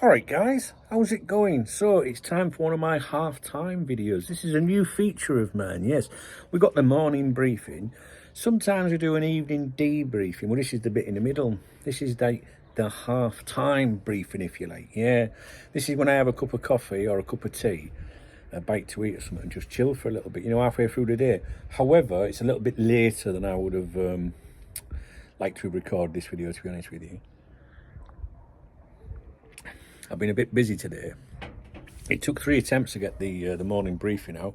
Alright guys, how's it going? So it's time for one of my half-time videos. This is a new feature of mine, yes. We got the morning briefing. Sometimes we do an evening debriefing. Well, this is the bit in the middle. This is the half-time briefing, if you like. Yeah, this is when I have a cup of coffee or a cup of tea, a bite to eat or something, and just chill for a little bit, halfway through the day. However, it's a little bit later than I would have liked to record this video, to be honest with you. I've been a bit busy today. It took 3 attempts to get the morning briefing out,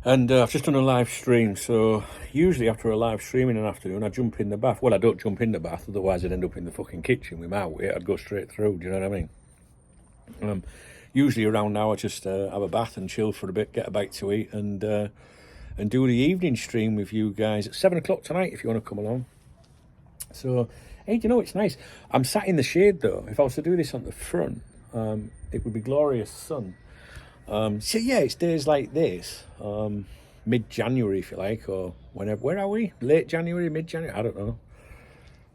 and I've just done a live stream. So usually after a live stream in an afternoon, I jump in the bath. Well, I don't jump in the bath, otherwise I'd end up in the fucking kitchen with my weight. I'd go straight through. Do you know what I mean? Usually around now, I just have a bath and chill for a bit, get a bite to eat, and do the evening stream with you guys at 7 o'clock tonight if you want to come along. So, hey, it's nice. I'm sat in the shade though. If I was to do this on the front, it would be glorious sun. So yeah, it's days like this, mid-January if you like, or whenever. Where are we? Late January, mid-January? I don't know.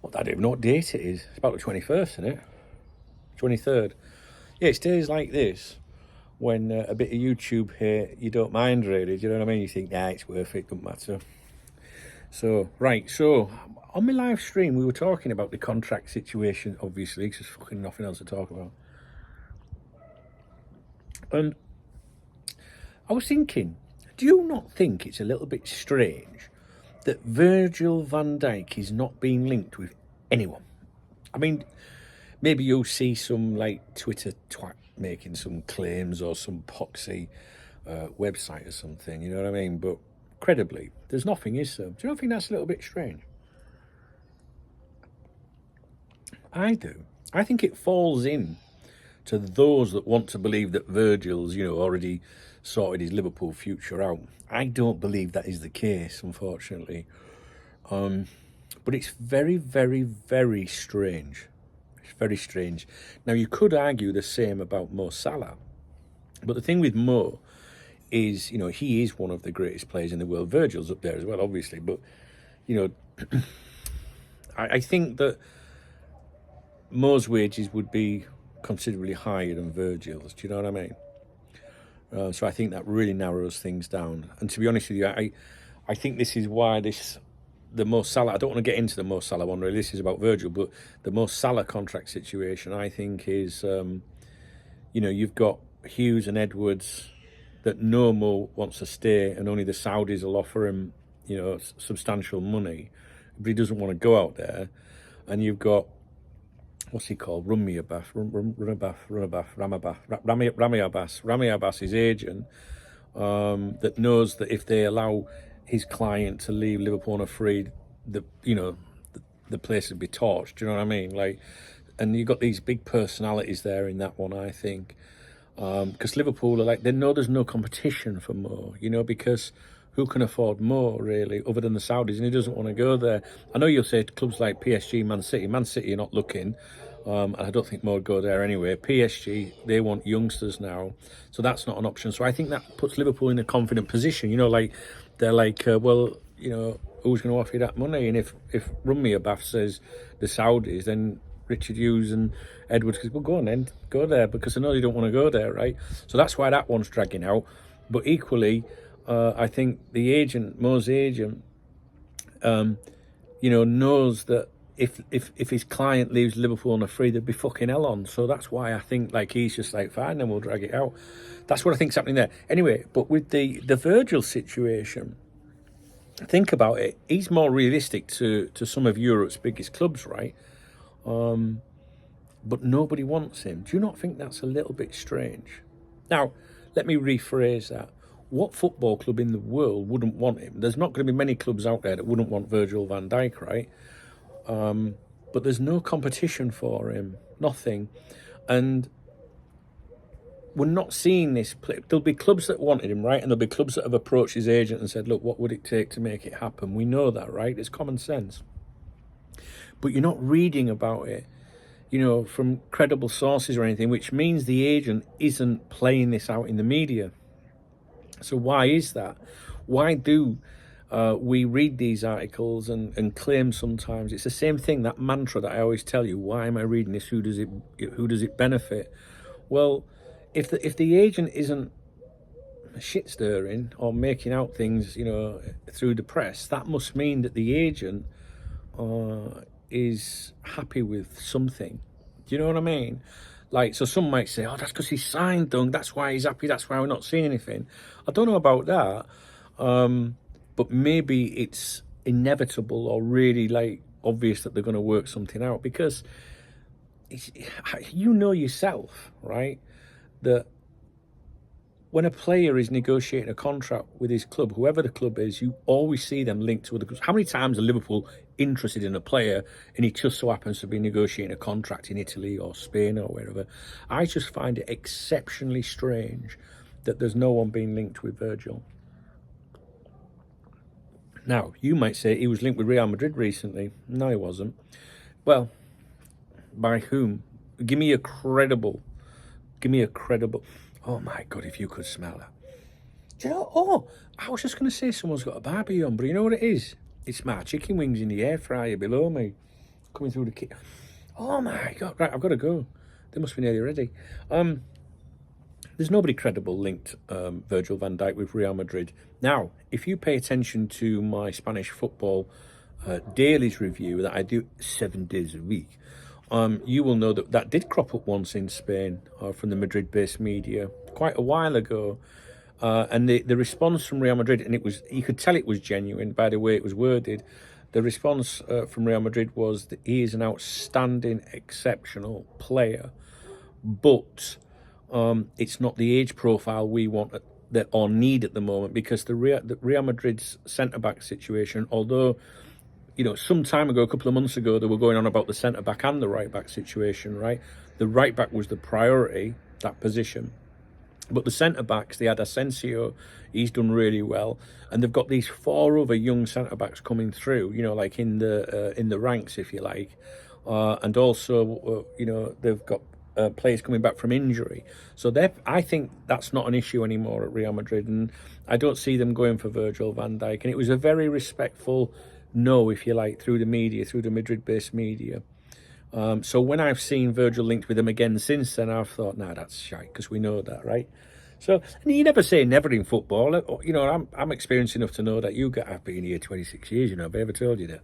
I don't even know what date it is. It's about the 21st, isn't it? 23rd. Yeah, it's days like this when a bit of YouTube here, you don't mind really. Do you know what I mean? You think, nah, it's worth it, doesn't matter. So, right, so on my live stream, we were talking about the contract situation, obviously, because there's fucking nothing else to talk about. And I was thinking, do you not think it's a little bit strange that Virgil van Dijk is not being linked with anyone? I mean, maybe you'll see some, like, Twitter twat making some claims or some poxy website or something, you know what I mean? But credibly, there's nothing, is there? Do you not think that's a little bit strange? I do. I think it falls in to those that want to believe that Virgil's, already sorted his Liverpool future out. I don't believe that is the case, unfortunately. But it's very, very, very strange. It's very strange. Now, you could argue the same about Mo Salah. But the thing with Mo is, he is one of the greatest players in the world. Virgil's up there as well, obviously. But, I think that Mo's wages would be considerably higher than Virgil's. Do you know what I mean? So I think that really narrows things down. And to be honest with you, I think this is why the Mo Salah, I don't want to get into the Mo Salah one really, this is about Virgil, but the Mo Salah contract situation, I think is, you've got Hughes and Edwards that no Mo wants to stay, and only the Saudis will offer him, substantial money, but he doesn't want to go out there. And you've got, what's he called? Rami Abbas, his agent, that knows that if they allow his client to leave Liverpool on a free, the place would be torched. Do you know what I mean? Like, and you've got these big personalities there in that one, I think, because Liverpool are like, they know there's no competition for Mo, because who can afford Mo really, other than the Saudis, and he doesn't want to go there. I know you'll say clubs like PSG, Man City are not looking, and I don't think Mo would go there anyway. PSG, they want youngsters now, so that's not an option. So I think that puts Liverpool in a confident position, like, they're like, who's going to offer you that money? And if Rami Abbas says the Saudis, then Richard Hughes and Edwards goes, well, go on then, go there, because I know they don't want to go there, right? So that's why that one's dragging out. But equally, I think the agent, Mo's agent, knows that if his client leaves Liverpool on a free, there'd be fucking hell on. So that's why I think, like, he's just like, fine, then we'll drag it out. That's what I think's happening there. Anyway, but with the Virgil situation, think about it. He's more realistic to some of Europe's biggest clubs, right? But nobody wants him. Do you not think that's a little bit strange? Now, let me rephrase that. What football club in the world wouldn't want him? There's not going to be many clubs out there that wouldn't want Virgil van Dijk, right? But there's no competition for him, nothing. And we're not seeing this play. There'll be clubs that wanted him, right? And there'll be clubs that have approached his agent and said, look, what would it take to make it happen? We know that, right? It's common sense. But you're not reading about it, from credible sources or anything, which means the agent isn't playing this out in the media. So why is that? Why do we read these articles and claim sometimes it's the same thing, that mantra that I always tell you. Why am I reading this? Who does it benefit? Well, if the agent isn't shit stirring or making out things, through the press, that must mean that the agent is happy with something. Do you know what I mean? Like, so some might say, oh, that's because he's signed, Dung, that's why he's happy, that's why we're not seeing anything. I don't know about that, but maybe it's inevitable or really like obvious that they're going to work something out, because you know yourself, right, that when a player is negotiating a contract with his club, whoever the club is, you always see them linked to other clubs. How many times are Liverpool interested in a player and he just so happens to be negotiating a contract in Italy or Spain or wherever? I just find it exceptionally strange that there's no one being linked with Virgil. Now, you might say he was linked with Real Madrid recently. No, he wasn't. Well, by whom? Give me a credible... Oh my God, if you could smell that. Do you know, I was just going to say someone's got a barbie on, but you know what it is? It's my chicken wings in the air fryer below me, coming through the kitchen. Oh my God, right, I've got to go. They must be nearly ready. There's nobody credible linked Virgil van Dijk with Real Madrid. Now, if you pay attention to my Spanish football dailies review that I do 7 days a week, you will know that did crop up once in Spain from the Madrid-based media quite a while ago. And the response from Real Madrid, and you could tell it was genuine by the way it was worded. The response from Real Madrid was that he is an outstanding, exceptional player, but it's not the age profile we want or need at the moment, because the Real Madrid's centre-back situation, although some time ago, a couple of months ago, they were going on about the centre-back and the right-back situation, right? The right-back was the priority, that position. But the centre-backs, they had Asensio, he's done really well. And they've got these 4 other young centre-backs coming through, like in the ranks, if you like. And also, they've got players coming back from injury. So I think that's not an issue anymore at Real Madrid. And I don't see them going for Virgil van Dijk. And it was a very respectful no, if you like, through the media, through the Madrid-based media. So when I've seen Virgil linked with them again since then, I've thought, nah, that's shite, because we know that, right? So, and you never say never in football. I'm experienced enough to know that I've been here 26 years, have I ever told you that?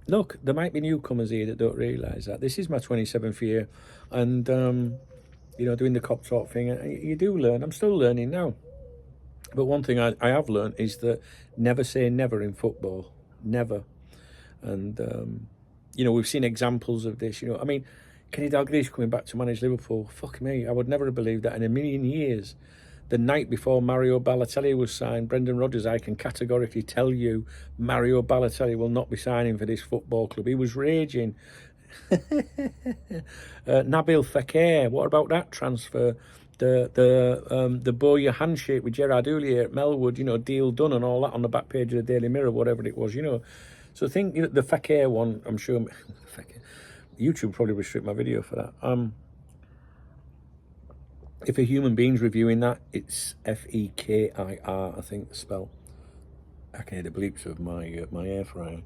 Look, there might be newcomers here that don't realise that. This is my 27th year, and, doing the cop talk thing, you do learn. I'm still learning now. But one thing I have learned is that never say never in football. Never. And, we've seen examples of this. Kenny Dalglish coming back to manage Liverpool. Fuck me, I would never have believed that in a million years. The night before Mario Balotelli was signed, Brendan Rodgers, I can categorically tell you, Mario Balotelli will not be signing for this football club. He was raging. Nabil Fekir, what about that transfer? The Bowyer handshake with Gerard Houllier at Melwood, deal done and all that on the back page of the Daily Mirror, whatever it was, So I think the Fekir one, I'm sure YouTube probably restrict my video for that. If a human being's reviewing that, it's Fekir, I think the spell. I can hear the bleeps of my air fryer.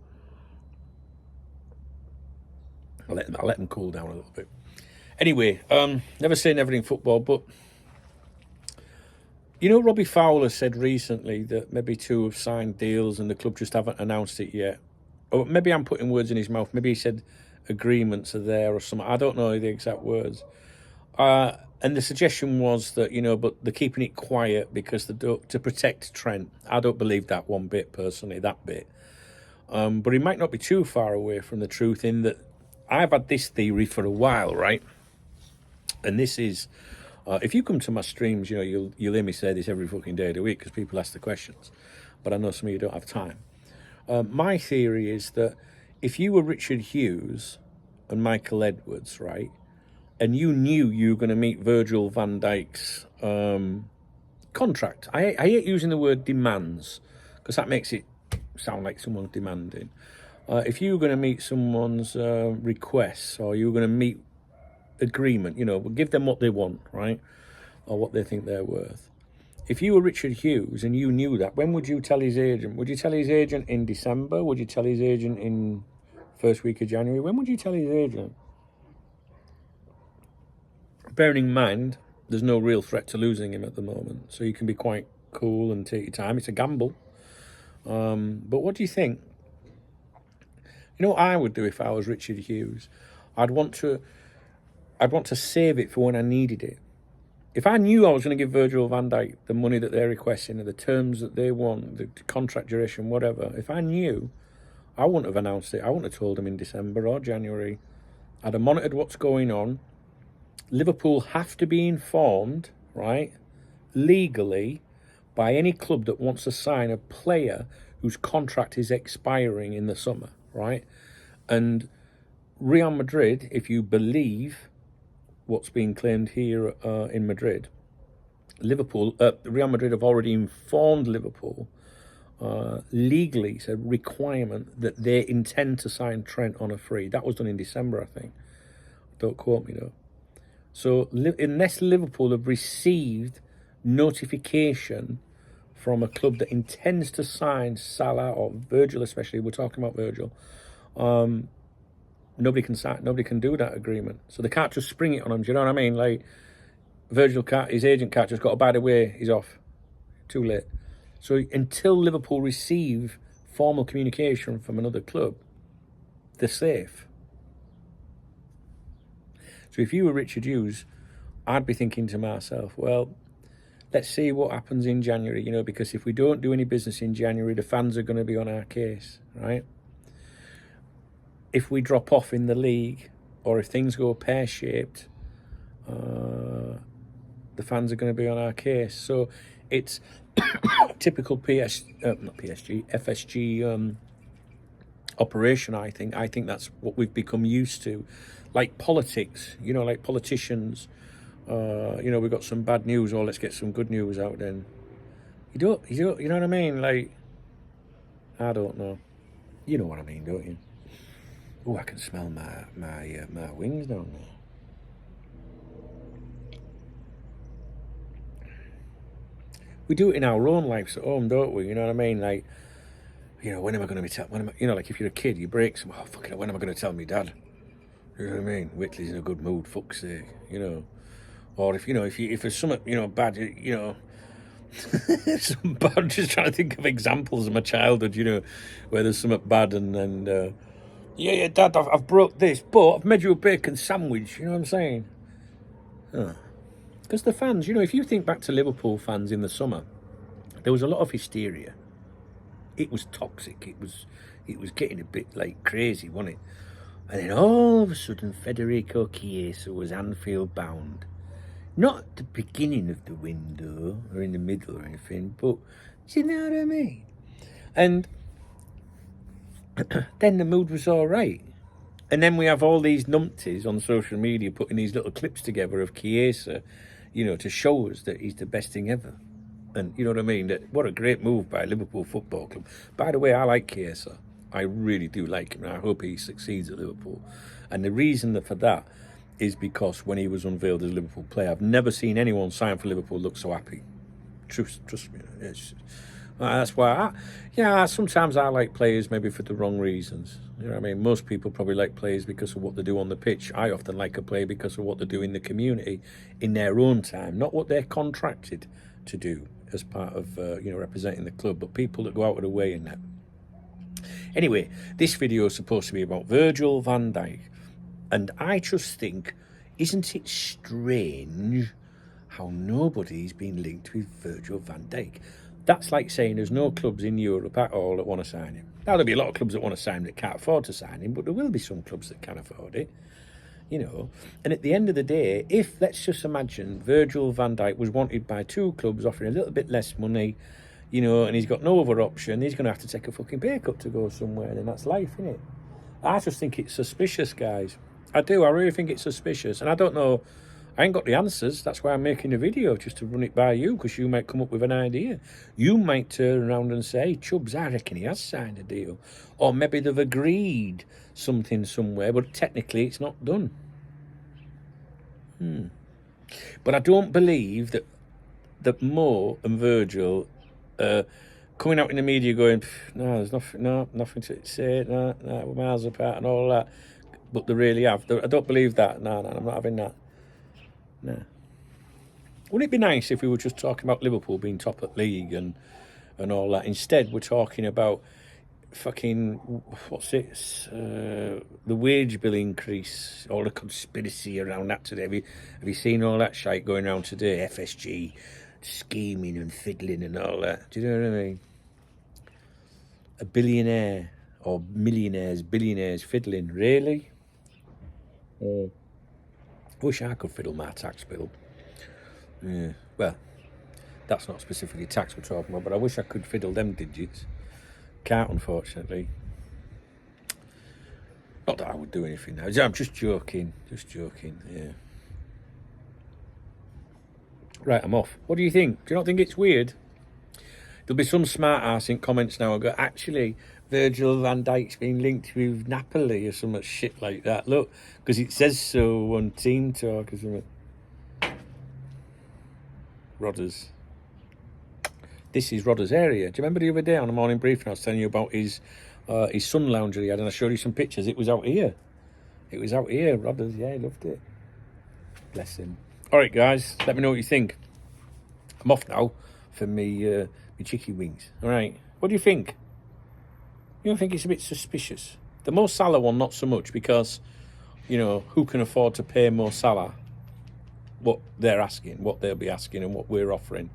I'll let them cool down a little bit. Anyway, never say never in football, but Robbie Fowler said recently that maybe 2 have signed deals and the club just haven't announced it yet. Or maybe I'm putting words in his mouth. Maybe he said agreements are there or something. I don't know the exact words. And the suggestion was that, but they're keeping it quiet because to protect Trent. I don't believe that one bit, personally, that bit. But he might not be too far away from the truth, in that I've had this theory for a while, right? And this is, if you come to my streams, you'll hear me say this every fucking day of the week because people ask the questions. But I know some of you don't have time. My theory is that if you were Richard Hughes and Michael Edwards, right, and you knew you were going to meet Virgil van Dijk's contract. I hate using the word demands because that makes it sound like someone's demanding. If you were going to meet someone's requests, or you were going to meet agreement, give them what they want, right, or what they think they're worth. If you were Richard Hughes and you knew that, when would you tell his agent? Would you tell his agent in December? Would you tell his agent in first week of January? When would you tell his agent? Bearing in mind, there's no real threat to losing him at the moment, so you can be quite cool and take your time. It's a gamble. But what do you think? You know what I would do if I was Richard Hughes? I'd want to save it for when I needed it. If I knew I was going to give Virgil van Dijk the money that they're requesting, or the terms that they want, the contract duration, whatever, if I knew, I wouldn't have announced it. I wouldn't have told him in December or January. I'd have monitored what's going on. Liverpool have to be informed, right, legally, by any club that wants to sign a player whose contract is expiring in the summer, right? And Real Madrid, if you believe what's being claimed here in Madrid, Real Madrid have already informed Liverpool legally, it's a requirement that they intend to sign Trent on a free. That was done in December, I think. Don't quote me though. So unless Liverpool have received notification from a club that intends to sign Salah or Virgil, especially, we're talking about Virgil, nobody can do that agreement. So they can't just spring it on him. Do you know what I mean? Like, Virgil can't, his agent can't just go, oh, by the way, he's off. Too late. So until Liverpool receive formal communication from another club, they're safe. So if you were Richard Hughes, I'd be thinking to myself, well, let's see what happens in January, because if we don't do any business in January, the fans are going to be on our case, right? If we drop off in the league, or if things go pear-shaped, the fans are going to be on our case. So it's typical FSG operation, I think. I think that's what we've become used to. Like politics, like politicians, we've got some bad news, or let's get some good news out then. You know what I mean? Like, I don't know. You know what I mean, don't you? Oh, I can smell my wings down there. We do it in our own lives at home, don't we? You know what I mean? Like, when am I going to be like if you're a kid, you break some, oh, fuck it, when am I going to tell me dad? You know what I mean? Whitley's in a good mood, fuck's sake, Or if there's something, bad, some bad, I'm just trying to think of examples of my childhood, where there's something bad and yeah, Dad, I've broke this, but I've made you a bacon sandwich, you know what I'm saying? Because the fans, if you think back to Liverpool fans in the summer, there was a lot of hysteria. It was toxic. It was getting a bit like crazy, wasn't it? And then all of a sudden, Federico Chiesa was Anfield bound. Not at the beginning of the window or in the middle or anything, but do you know what I mean? And then the mood was all right. And then we have all these numpties on social media putting these little clips together of Chiesa, to show us that he's the best thing ever. And you know what I mean? What a great move by Liverpool Football Club. By the way, I like Chiesa. I really do like him, and I hope he succeeds at Liverpool. And the reason for that is because when he was unveiled as a Liverpool player, I've never seen anyone sign for Liverpool look so happy. Trust me. That's why sometimes I like players maybe for the wrong reasons. You know what I mean? Most people probably like players because of what they do on the pitch. I often like a player because of what they do in the community in their own time, not what they're contracted to do as part of representing the club, but people that go out of the way in that. Anyway, this video is supposed to be about Virgil van Dijk, and I just think, isn't it strange how nobody's been linked with Virgil van Dijk? That's like saying there's no clubs in Europe at all that want to sign him. Now, there'll be a lot of clubs that want to sign him that can't afford to sign him, but there will be some clubs that can afford it, And at the end of the day, if, let's just imagine, Virgil van Dijk was wanted by two clubs offering a little bit less money, and he's got no other option, he's going to have to take a fucking pay cut to go somewhere, and that's life, isn't it? I just think it's suspicious, guys. I do. I really think it's suspicious. And I don't know, I ain't got the answers. That's why I'm making a video, just to run it by you, because you might come up with an idea. You might turn around and say, Chubbs, I reckon he has signed a deal. Or maybe they've agreed something somewhere, but technically it's not done. But I don't believe that that Mo and Virgil coming out in the media going, no, there's nothing to say, no, we're miles apart and all that. But they really have. I don't believe that. No, I'm not having that. No. Wouldn't it be nice if we were just talking about Liverpool being top at league and all that? Instead, we're talking about fucking, what's it, the wage bill increase, all the conspiracy around that today. Have you seen all that shite going around today? FSG scheming and fiddling and all that. Do you know what I mean? A billionaire or billionaires fiddling. Really? Wish I could fiddle my tax bill. Yeah, well, that's not specifically tax we're talking about, but I wish I could fiddle them digits. Can't, unfortunately. Not that I would do anything now. I'm just joking. Yeah. Right, I'm off. What do you think? Do you not think it's weird? There'll be some smart ass in comments now and go, actually, Virgil van Dijk's been linked with Napoli or some shit like that. Look, because it says so on Team Talk or something. Rodders. This is Rodders' area. Do you remember the other day on the morning briefing I was telling you about his sun lounger he had, and I showed you some pictures? It was out here. Rodders. Yeah, he loved it. Bless him. All right, guys, let me know what you think. I'm off now for me chicky wings. All right, what do you think? You don't think it's a bit suspicious? The Mo Salah one, not so much, because, you know, who can afford to pay Mo Salah what they're asking, what they'll be asking, and what we're offering?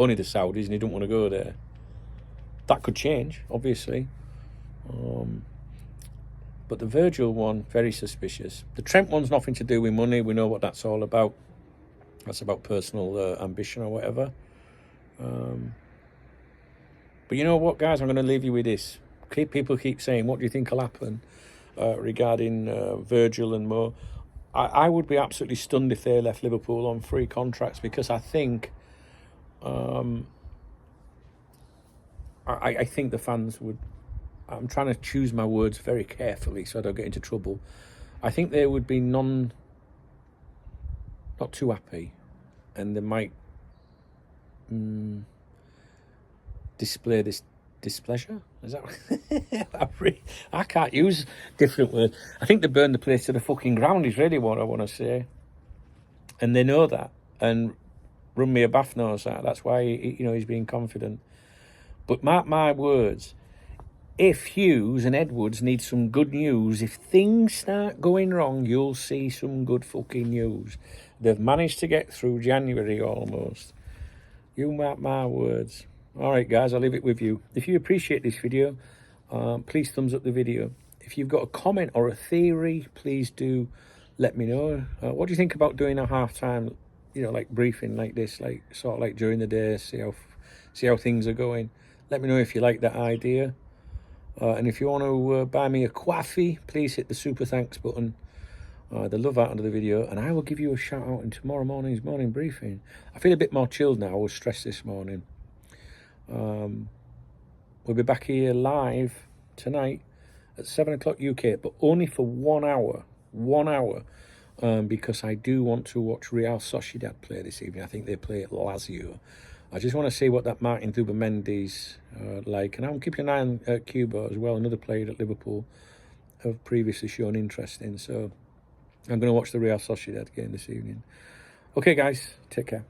Only the Saudis, and he don't want to go there. That could change, obviously. But the Virgil one, very suspicious. The Trent one's nothing to do with money. We know what that's all about. That's about personal ambition or whatever. But you know what, guys? I'm going to leave you with this. People keep saying, what do you think will happen regarding Virgil and Mo? I would be absolutely stunned if they left Liverpool on free contracts, because I think I think the fans would. I'm trying to choose my words very carefully so I don't get into trouble. I think they would be not too happy, and they might display this displeasure. Is that? I can't use different words. I think they burn the place to the fucking ground is really what I want to say, and they know that. And Run Me a Bath knows that. That's why he's being confident. But mark my words, if Hughes and Edwards need some good news, if things start going wrong, you'll see some good fucking news. They've managed to get through January almost. You mark my words. All right, guys, I'll leave it with you. If you appreciate this video, please thumbs up the video. If you've got a comment or a theory, please do let me know. What do you think about doing a halftime, like briefing like this, like sort of like during the day, see how things are going? Let me know if you like that idea. And if you want to buy me a coffee, please hit the super thanks button. The love out under the video, and I will give you a shout out in tomorrow morning's morning briefing. I feel a bit more chilled now. I was stressed this morning. We'll be back here live tonight at 7 o'clock UK, but only for 1 hour. 1 hour. Because I do want to watch Real Sociedad play this evening. I think they play at Lazio. I just want to see what that Martin Zubimendi's like. And I'm keeping an eye on Cuba as well, another player at Liverpool have previously shown interest in. So I'm going to watch the Real Sociedad game this evening. Okay, guys, take care.